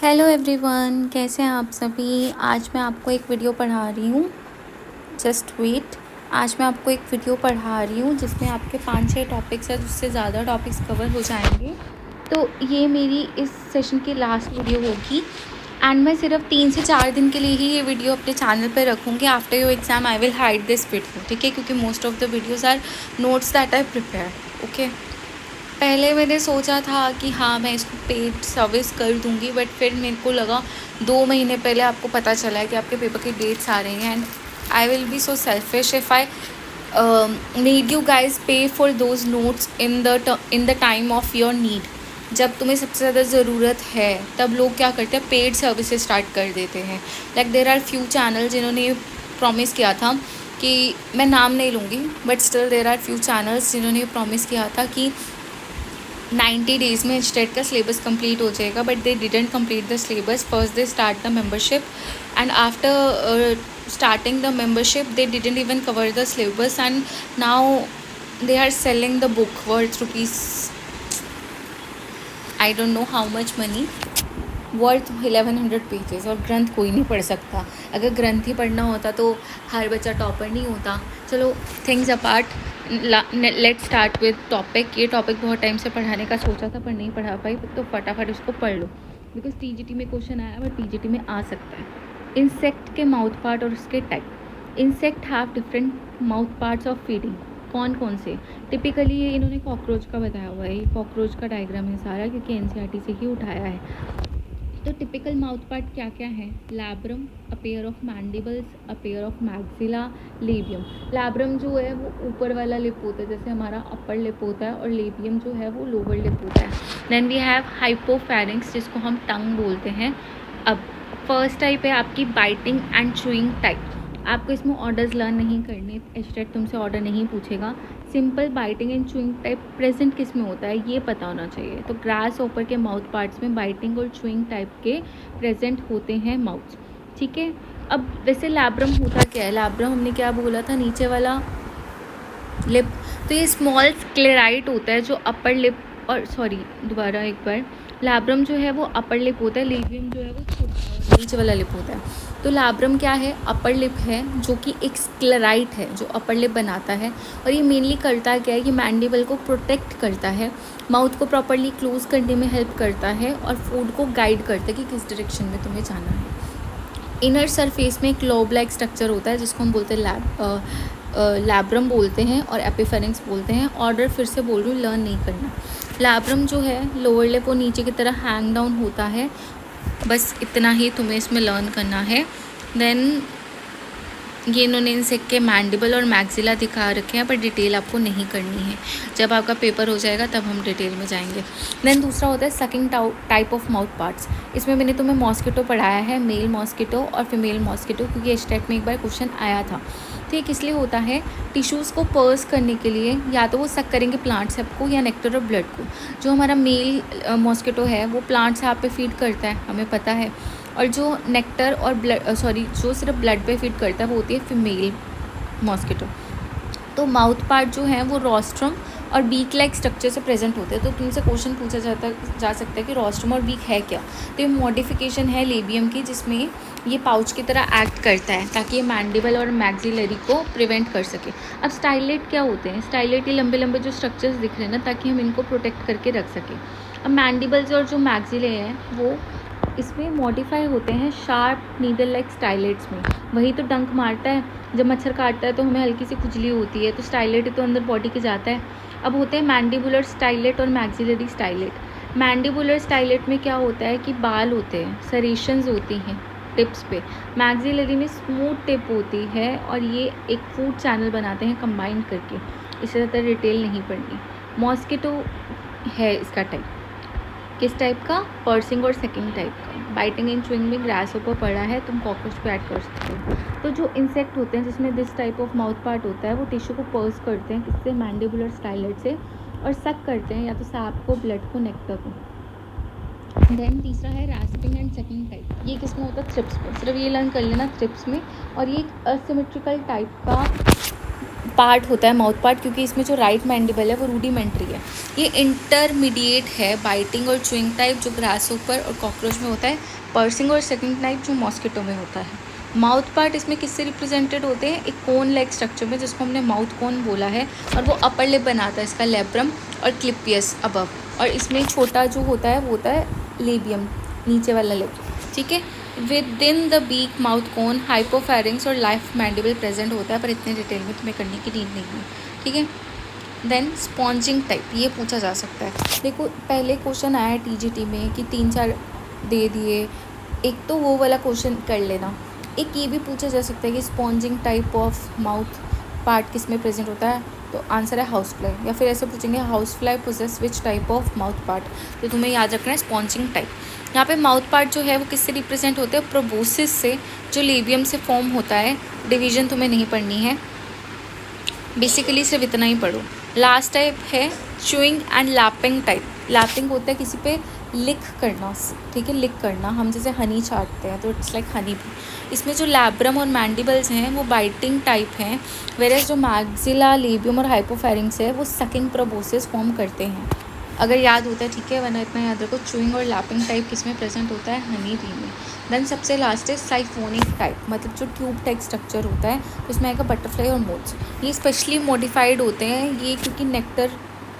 Hello everyone, कैसे हैं आप सभी। आज मैं आपको एक वीडियो पढ़ा रही हूँ। Just wait. आज मैं आपको एक वीडियो पढ़ा रही हूँ जिसमें आपके 5-6 टॉपिक्स हैं, जिससे ज़्यादा टॉपिक्स कवर हो जाएंगे। तो ये मेरी इस सेशन की लास्ट वीडियो होगी एंड मैं सिर्फ 3 से 4 दिन के लिए ही ये वीडियो अपने चैनल पर रखूँगी। After your exam I will hide this video, ठीक है, क्योंकि most of the videos are notes that I prepare. Okay, पहले मैंने सोचा था कि हाँ मैं इसको पेड सर्विस कर दूँगी, बट फिर मेरे को लगा 2 महीने पहले आपको पता चला है कि आपके पेपर की डेट्स आ रही हैं and I will be so selfish if I need you guys pay for those notes in the time of your need. जब तुम्हें सबसे ज़्यादा ज़रूरत है तब लोग क्या करते हैं, पेड सर्विसेज स्टार्ट कर देते हैं। Like there are few channel जिन्होंने ये प्रॉमिस किया था कि, मैं नाम नहीं लूँगी but still there are few channels जिन्होंने ये प्रॉमिस किया था कि 90 डेज़ में स्टेट का सिलेबस कंप्लीट हो जाएगा, but they didn't complete the syllabus. First they start the membership and after starting the membership they didn't even cover the syllabus and now they are selling the book worth rupees I don't know how much money, worth 1100 pages. और ग्रंथ कोई नहीं पढ़ सकता। अगर ग्रंथ ही पढ़ना होता तो हर बच्चा टॉपर नहीं होता। चलो things apart, let start with topic. ये टॉपिक बहुत टाइम से पढ़ाने का सोचा था पर नहीं पढ़ा पाई, तो फटाफट इसको पढ़ लो बिकॉज टीजीटी में क्वेश्चन आया, बट टीजीटी में आ सकता है। इंसेक्ट के माउथ पार्ट और उसके type. Insect have different mouth parts of feeding. कौन कौन से? टिपिकली ये इन्होंने कॉकरोच का बताया हुआ है। ये कॉकरोच का डायग्राम है सारा, क्योंकि एनसीईआरटी से ही उठाया है। तो टिपिकल माउथ पार्ट क्या क्या है? Labrum, a pair of mandibles, a pair of maxilla, labium. Labrum जो है वो ऊपर वाला लिप होता है, जैसे हमारा अपर लिप होता है, और लेबियम जो है वो लोअर लिप होता है। देन वी हैव हाइपोफैरिंक्स, जिसको हम टंग बोलते हैं। अब फर्स्ट टाइप है आपकी बाइटिंग एंड चूइंग टाइप। आपको इसमें ऑर्डर्स लर्न नहीं करने, एस्टेट तुमसे ऑर्डर नहीं पूछेगा। Simple biting and chewing type present किस में होता है ये पता होना चाहिए। तो ग्रास ऊपर के माउथ पार्ट्स में बाइटिंग और चूइंग टाइप के प्रेजेंट होते हैं माउथ्स, ठीक है। अब वैसे लैब्रम होता क्या है? लैब्रम हमने क्या बोला था, नीचे वाला लिप। तो ये स्मॉल स्क्लेराइट होता है जो अपर लिप, और सॉरी दोबारा एक बार, लैब्रम जो है वो अपर लिप होता है, लेबियम जो है वो छोटा नीचे वाला लिप होता है। तो लैब्रम क्या है? अपर लिप है, जो कि एक स्क्लेराइट है जो अपर लिप बनाता है। और ये मेनली करता क्या है कि मैंडिबल को प्रोटेक्ट करता है, माउथ को प्रॉपरली क्लोज करने में हेल्प करता है, और फूड को गाइड करता है कि किस डायरेक्शन में तुम्हें जाना है। इनर सरफेस में एक लोब लाइक स्ट्रक्चर होता है जिसको हम बोलते हैं लैब्रम बोलते हैं, और एपिफेरिंक्स बोलते हैं। ऑर्डर फिर से बोल रही हूँ, लर्न नहीं करना। लैब्रम जो है लोअर लिप वो नीचे की तरह हैंग डाउन होता है, बस इतना ही तुम्हें इसमें लर्न करना है। देन ये इन्होंने इंसेक्ट के मैंडिबल और मैक्सिला दिखा रखे हैं, पर डिटेल आपको नहीं करनी है। जब आपका पेपर हो जाएगा तब हम डिटेल में जाएंगे। देन दूसरा होता है sucking type of mouth parts. इसमें मैंने तुम्हें मॉस्किटो पढ़ाया है, मेल मॉस्किटो और फीमेल मॉस्किटो, क्योंकि स्टेट में एक बार क्वेश्चन आया था। तो ये किस लिए होता है? टिश्यूज़ को पर्स करने के लिए, या तो वो सक करेंगे प्लांट सेप को या नेक्टर और ब्लड को। जो हमारा मेल मॉस्किटो है वो प्लांट से आप पे फीड करता है, हमें पता है। और जो नेक्टर और जो सिर्फ ब्लड पे फीड करता है वो होती है फीमेल मॉस्किटो। तो माउथ पार्ट जो है वो रोस्ट्रम और बीक लाइक स्ट्रक्चर से प्रेजेंट होते हैं। तो तुमसे क्वेश्चन पूछा जा सकता है कि रोस्ट्रम और बीक है क्या? तो ये मॉडिफिकेशन है लेबियम की, जिसमें ये पाउच की तरह एक्ट करता है ताकि ये मैंडिबल और मैक्सिलरी को प्रिवेंट कर सके। अब स्टाइलेट क्या होते हैं? स्टाइलेट ये लंबे लंबे जो स्ट्रक्चर्स दिख रहे हैं ना, ताकि हम इनको प्रोटेक्ट करके रख सकें। अब मैंडिबल्स और जो मैक्सिले हैं वो इसमें मॉडिफाई होते हैं शार्प नीडल लाइक स्टाइलेट्स में। वही तो डंक मारता है, जब मच्छर काटता है तो हमें हल्की सी खुजली होती है, तो स्टाइलेट तो अंदर बॉडी के जाता है। अब होते हैं मैंडिबुलर स्टाइलेट और मैक्सिलरी स्टाइलेट। मैंडिबुलर स्टाइलेट में क्या होता है कि बाल होते हैं, सरेशंस होती हैं टिप्स पे। मैक्सिलरी में स्मूथ टिप होती है, और ये एक फूड चैनल बनाते हैं कंबाइन करके। इससे ज़्यादा डिटेल नहीं पढ़नी। मॉस्किटो है इसका टाइप, किस टाइप का? पर्सिंग और सेकिंग टाइप का। बाइटिंग एंड चुइंग में ग्रास ऊपर पड़ा है, तुम कॉकरोच पे ऐड कर सकते हो। तो जो इंसेक्ट होते हैं जिसमें this type of mouth part होता है, वो टिश्यू को पर्स करते हैं, किससे? मैंडिबुलर स्टाइलेट से, और सक करते हैं या तो सैप को, ब्लड को, नेक्टर को। देन तीसरा है रास्पिंग एंड सकिंग टाइप। ये किस में होता है? थ्रिप्स पे। सिर्फ ये लर्न कर लेना थ्रिप्स में। और ये एक असिमेट्रिकल टाइप का पार्ट होता है माउथ पार्ट, क्योंकि इसमें जो राइट मैंडिबल है वो रूडिमेंट्री है। ये इंटरमीडिएट है बाइटिंग और च्यूइंग टाइप जो ग्रासहोपर और कॉकरोच में होता है, पर्सिंग और सेकंड टाइप जो मॉस्किटो में होता है। माउथ पार्ट इसमें किससे रिप्रेजेंटेड होते हैं, एक कोन लाइक स्ट्रक्चर में जिसको हमने माउथ कोन बोला है, और वो अपर लिप बनाता है इसका लेब्रम और क्लिपियस अबव, और इसमें छोटा जो होता है वो होता है लेबियम, नीचे वाला लिप, ठीक है। Within the beak mouth cone hypopharynx और लाइफ मैंडिबल प्रेजेंट होता है, पर इतने डिटेल में तुम्हें करने की नीड नहीं है, ठीक है। देन स्पॉन्जिंग टाइप, ये पूछा जा सकता है। देखो पहले क्वेश्चन आया है TGT में कि 3-4 दे दिए, एक तो वो वाला क्वेश्चन कर लेना। एक ये भी पूछा जा सकता है कि sponging type of mouth part किस में प्रेजेंट होता है, तो आंसर है हाउस फ्लाई, या फिर ऐसे पूछेंगे house fly possess which type of mouth part, तो तुम्हें याद रखना है स्पॉन्जिंग टाइप। यहाँ पे माउथ पार्ट जो है वो किससे रिप्रेजेंट होते हैं, प्रोबोसिस से, जो लेबियम से फॉर्म होता है। डिवीजन तुम्हें नहीं पढ़नी है, बेसिकली सिर्फ इतना ही पढ़ो। लास्ट टाइप है chewing and lapping type. Lapping होता है किसी पे लिक करना, ठीक है, लिक करना, हम जैसे हनी चाटते हैं तो इट्स लाइक हनी भी। इसमें जो लैब्रम और मैंडिबल्स हैं वो बाइटिंग टाइप हैं, वेरेस जो मैक्सिला, लेबियम और हाइपोफेरिंग्स है वो सकिंग प्रोबोसिस फॉर्म करते हैं। अगर याद होता है ठीक है, वरना इतना याद रखो च्यूइंग और लैपिंग टाइप किस में प्रेजेंट होता है, हनी बी में। देन सबसे लास्ट है साइफोनिक टाइप, मतलब जो ट्यूब टाइप स्ट्रक्चर होता है, उसमें आएगा बटरफ्लाई और मोथ्स। ये स्पेशली मॉडिफाइड होते हैं ये क्योंकि नेक्टर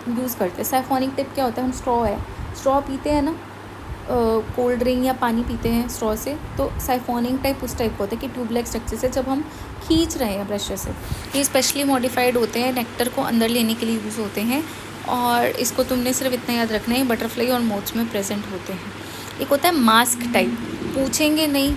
यूज़ करते हैं। साइफोनिक टाइप क्या होता है, हम स्ट्रॉ पीते हैं ना, कोल्ड ड्रिंक या पानी पीते हैं स्ट्रॉ से, तो साइफोनिक टाइप उस टाइप का होता है कि ट्यूब लाइक स्ट्रक्चर से जब हम खींच रहे हैं ब्रश से। ये स्पेशली मॉडिफाइड होते हैं, नेक्टर को अंदर लेने के लिए यूज़ होते हैं, और इसको तुमने सिर्फ इतना याद रखना है, बटरफ्लाई और मोथ्स में प्रेजेंट होते हैं। एक होता है मास्क टाइप, पूछेंगे नहीं,